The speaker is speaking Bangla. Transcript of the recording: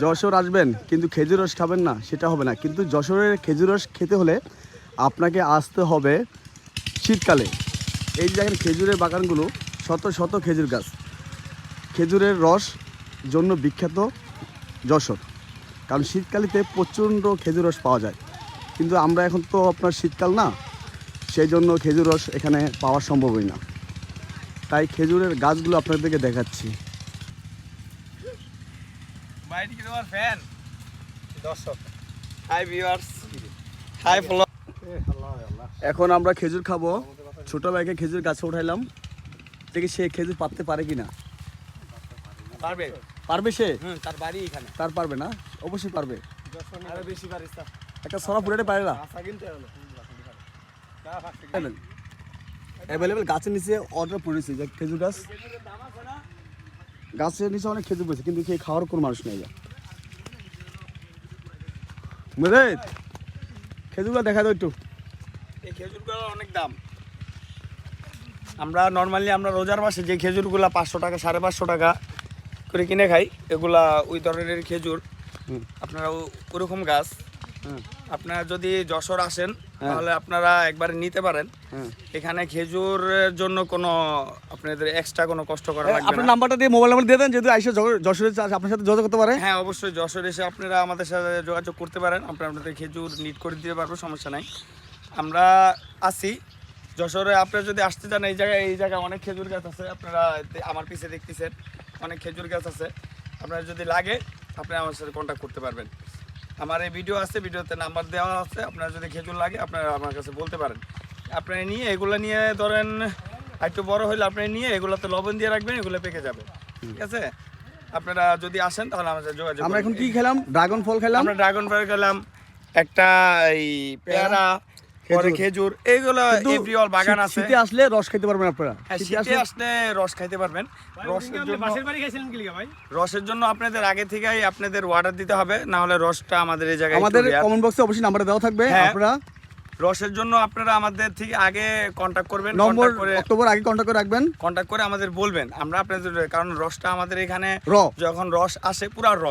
যশোর আসবেন কিন্তু খেজুর রস খাবেন না, সেটা হবে না। কিন্তু যশোরের খেজুর রস খেতে হলে আপনাকে আসতে হবে শীতকালে। এই যে দেখেন খেজুরের বাগানগুলো, শত শত খেজুর গাছ, খেজুরের রস জন্য বিখ্যাত যশোর। কারণ শীতকালেতে প্রচণ্ড খেজুর রস পাওয়া যায়, কিন্তু আমরা এখন তো আপনার শীতকাল না, সেই জন্য খেজুর রস এখানে পাওয়া সম্ভবই না। তাই খেজুরের গাছগুলো আপনাদেরকে দেখাচ্ছি। এখন আমরা খেজুর খাবো। ছোট ভাইকে খেজুর গাছে উঠাইলাম, দেখি সে খেজুর পাততে পারে কিনা। পারবে পারবে সে? তার বাড়ি এখানে। তার পারবে না? অবশ্যই পারবে। আরো বেশি পারিস তা। একটা সরা ফুটাতে পারে না। আশা কিনতে হলো। অ্যাভেলেবেল গাছের নিচে অর্ডার পড়েছে যে খেজুর গাছ, গাছের নিচে অনেক খেজুর পড়েছে, কিন্তু খেয়ে খাওয়ার কোনো মানুষ নেই। বুঝলে খেজুরগুলো দেখা দাও একটু। এই খেজুরগুলোর অনেক দাম। আমরা নর্মালি আমরা রোজার মাসে যে খেজুরগুলা 500 টাকা 550 টাকা করে কিনে খাই, এগুলা ওই ধরনের খেজুর। আপনারা ওরকম গাছ। আপনারা যদি যশোর আসেন তাহলে আপনারা একবারে নিতে পারেন। এখানে খেজুরের জন্য কোনো আপনাদের এক্সট্রা কোনো কষ্ট করা লাগবে না। আপনার নাম্বারটা দিয়ে, মোবাইল নাম্বার দিয়ে দেন, যদি আইসা যশোরে আপনার সাথে যোগাযোগ করতে পারে। হ্যাঁ, অবশ্যই যশোর এসে আপনারা আমাদের সাথে যোগাযোগ করতে পারেন। আমরা আপনাদের খেজুর নিট করে দিতে পারবো, সমস্যা নাই। আমরা আছি যশোরে। আপনারা যদি আসতে চান এই জায়গায় অনেক খেজুর গাছ আছে। আপনারা আমার পিছে দেখতেছেন অনেক খেজুর গাছ আছে। আপনারা যদি লাগে আপনারা আমার সাথে কন্ট্যাক্ট করতে পারবেন। আমার এই ভিডিও আছে, ভিডিওতে নাম্বার দেওয়া আছে। আপনারা যদি খেজুর লাগে আপনারা আমার কাছে বলতে পারেন। আপনারা নিয়ে এগুলো নিয়ে ধরেন একটু বড় হইলে আপনারা নিয়ে এগুলোতে লবণ দিয়ে রাখবেন, এগুলো পেকে যাবে। ঠিক আছে? আপনারা যদি আসেন তাহলে আমাদের সাথে যোগাযোগ। আমরা এখন কি খেলাম? ড্রাগন ফল খেলাম। আমরা ড্রাগন ফল খেলাম, একটা এই পেয়ারা, পরে খেজুর। এইগুলো এভরিঅল বাগান আছে। শীতে আসলে রস খেতে পারবেন আপনারা। শীতে আসলে রস খাইতে পারবেন। রসের জন্য আপনাদের আগে থেকেই আপনাদের অর্ডার দিতে হবে, না হলে রসটা আমাদের এই জায়গায় আমাদের কমেন্ট বক্সে অবশ্যই নাম্বার দেওয়া থাকবে। আপনারা রসের জন্য আপনারা আমাদের থেকে আগে কন্ট্যাক্ট করবেন। নম্বর অক্টোবর আগে কন্ট্যাক্ট করে রাখবেন। কন্ট্যাক্ট করে আমাদের বলবেন, আমরা আপনাদের, কারণ রসটা আমাদের এখানে র, যখন রস আসে পুরা র।